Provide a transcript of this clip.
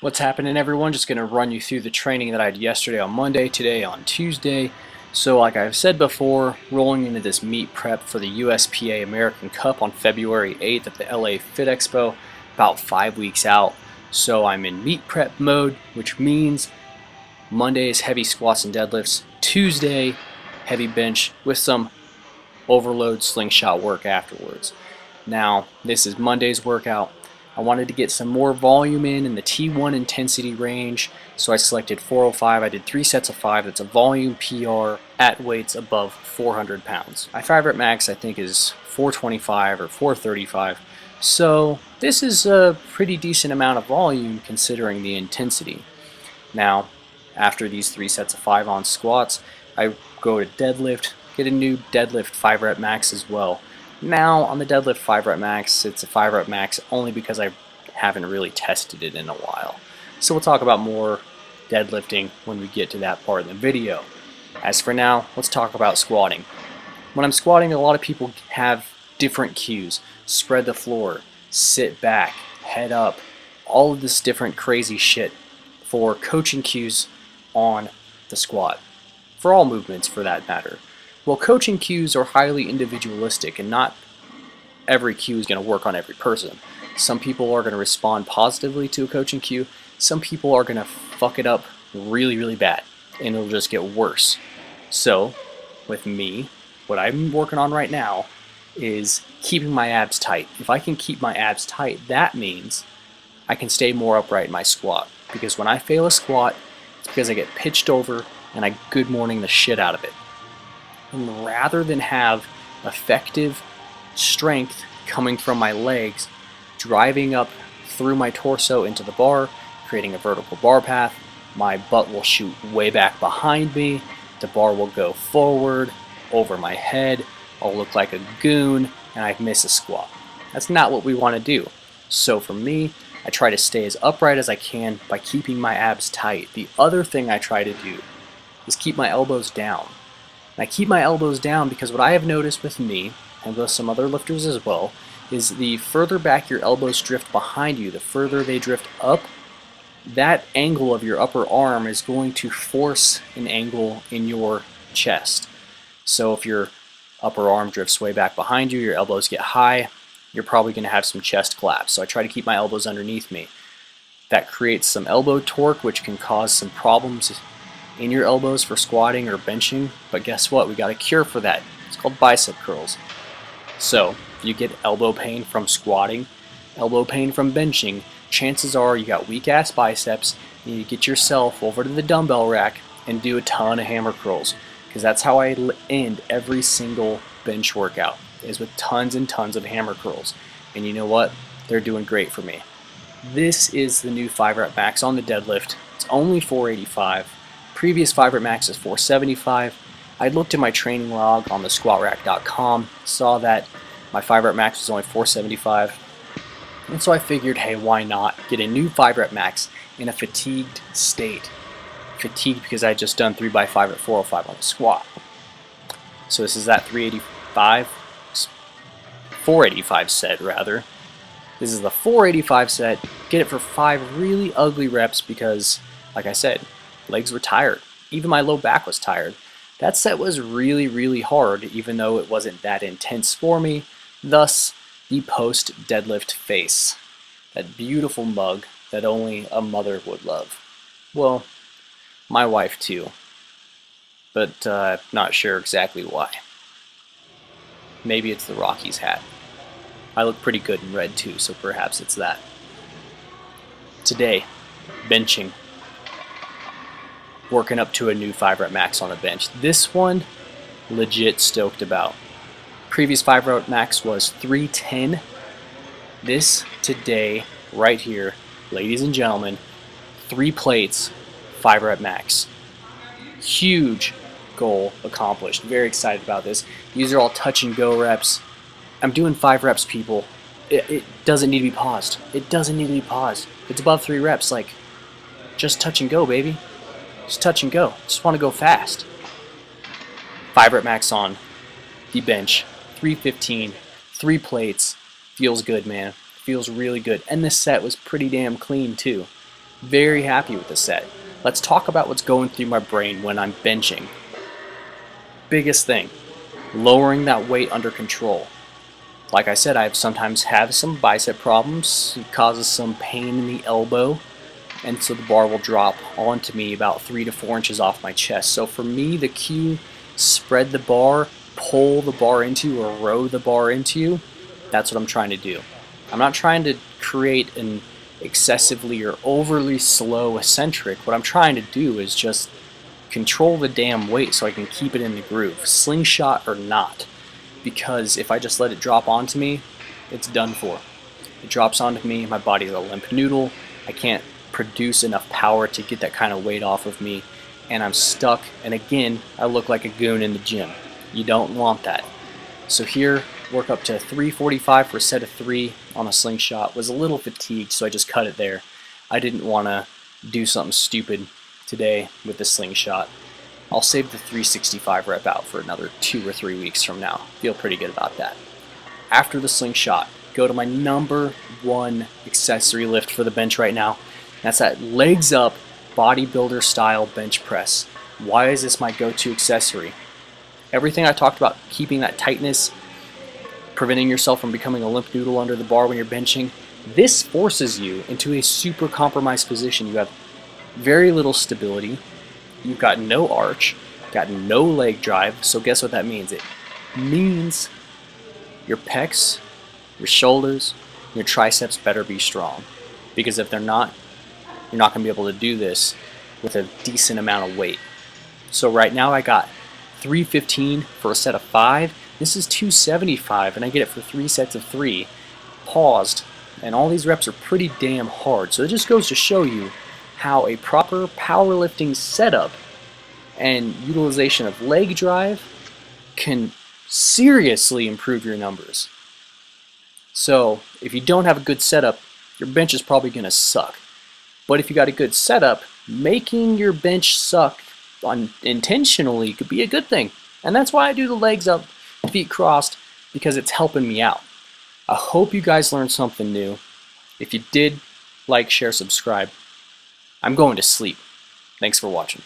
What's happening, everyone? Just going to run you through the training that I had yesterday on Monday, today on Tuesday. So like I've said before, rolling into this meet prep for the USPA American Cup on February 8th at the LA Fit Expo, about 5 weeks out. So I'm in meet prep mode, which means Monday is heavy squats and deadlifts, Tuesday heavy bench with some overload slingshot work afterwards. Now, this is Monday's workout. I wanted to get some more volume in the T1 intensity range, so I selected 405. I did 3 sets of 5. That's a volume PR at weights above 400 pounds. My 5 rep max I think is 425 or 435, so this is a pretty decent amount of volume considering the intensity. Now, after these 3 sets of 5 on squats, I go to deadlift, get a new deadlift 5 rep max as well. Now, on the deadlift 5 rep max, it's a 5 rep max only because I haven't really tested it in a while. So we'll talk about more deadlifting when we get to that part of the video. As for now, let's talk about squatting. When I'm squatting, a lot of people have different cues. Spread the floor, sit back, head up, all of this different crazy shit for coaching cues on the squat. For all movements, for that matter. Well, coaching cues are highly individualistic, and not every cue is going to work on every person. Some people are going to respond positively to a coaching cue. Some people are going to fuck it up really, really bad, and it'll just get worse. So, with me, what I'm working on right now is keeping my abs tight. If I can keep my abs tight, that means I can stay more upright in my squat. Because when I fail a squat, it's because I get pitched over and I good morning the shit out of it. And rather than have effective strength coming from my legs, driving up through my torso into the bar, creating a vertical bar path, my butt will shoot way back behind me, the bar will go forward, over my head, I'll look like a goon, and I miss a squat. That's not what we want to do. So for me, I try to stay as upright as I can by keeping my abs tight. The other thing I try to do is keep my elbows down. And I keep my elbows down because what I have noticed with me, and with some other lifters as well, is the further back your elbows drift behind you, the further they drift up, that angle of your upper arm is going to force an angle in your chest. So if your upper arm drifts way back behind you, your elbows get high, you're probably going to have some chest collapse. So I try to keep my elbows underneath me. That creates some elbow torque, which can cause some problems in your elbows for squatting or benching, but guess what? We got a cure for that. It's called bicep curls. So if you get elbow pain from squatting, elbow pain from benching, chances are you got weak ass biceps, and you get yourself over to the dumbbell rack and do a ton of hammer curls, because that's how I end every single bench workout, is with tons and tons of hammer curls. And you know what? They're doing great for me. This is the new 5 rep max on the deadlift. It's only 485. Previous 5 rep max is 475. I looked at my training log on the squatrack.com, saw that my 5 rep max was only 475, and so I figured, hey, why not get a new 5 rep max in a fatigued state. Fatigued because I had just done 3x5 at 405 on the squat. So this is that 485 set rather. This is the 485 set. Get it for 5 really ugly reps because, like I said, legs were tired. Even my low back was tired. That set was really, really hard, even though it wasn't that intense for me. Thus, the post deadlift face. That beautiful mug that only a mother would love. Well, my wife too. But not sure exactly why. Maybe it's the Rockies hat. I look pretty good in red too, so perhaps it's that. Today, benching. Working up to a new 5 rep max on a bench. This one, legit stoked about. Previous 5 rep max was 310. This today, right here, ladies and gentlemen, 3 plates, 5 rep max. Huge goal accomplished. Very excited about this. These are all touch and go reps. I'm doing 5 reps, people. It doesn't need to be paused. It doesn't need to be paused. If it's above 3 reps, like, just touch and go, baby. Just touch and go. Just want to go fast. 5 rep max on the bench. 315. 3 plates. Feels good, man. Feels really good. And this set was pretty damn clean, too. Very happy with the set. Let's talk about what's going through my brain when I'm benching. Biggest thing, lowering that weight under control. Like I said, I sometimes have some bicep problems. It causes some pain in the elbow, and so the bar will drop onto me about 3 to 4 inches off my chest. So for me, the cue, spread the bar, pull the bar into you, or row the bar into you, that's what I'm trying to do. I'm not trying to create an excessively or overly slow eccentric. What I'm trying to do is just control the damn weight so I can keep it in the groove, slingshot or not. Because if I just let it drop onto me, it's done for. It drops onto me, my body's a limp noodle, I can't produce enough power to get that kind of weight off of me, and I'm stuck, and again, I look like a goon in the gym. You don't want that. So here, work up to 345 for a set of 3 on a slingshot. Was a little fatigued, so I just cut it there. I didn't want to do something stupid today with the slingshot. I'll save the 365 rep out for another 2 or 3 weeks from now. Feel pretty good about that. After the slingshot, go to my number 1 accessory lift for the bench right now. That's that legs up bodybuilder style bench press. Why is this my go-to accessory? Everything I talked about, keeping that tightness, preventing yourself from becoming a limp noodle under the bar when you're benching, this forces you into a super compromised position. You have very little stability. You've got no arch, got no leg drive, so guess what that means? It means your pecs, your shoulders, your triceps better be strong. Because if they're not, you're not going to be able to do this with a decent amount of weight. So right now I got 315 for a set of 5. This is 275, and I get it for 3 sets of 3. Paused, and all these reps are pretty damn hard. So it just goes to show you how a proper powerlifting setup and utilization of leg drive can seriously improve your numbers. So if you don't have a good setup, your bench is probably going to suck. But if you got a good setup, making your bench suck intentionally could be a good thing. And that's why I do the legs up, feet crossed, because it's helping me out. I hope you guys learned something new. If you did, like, share, subscribe. I'm going to sleep. Thanks for watching.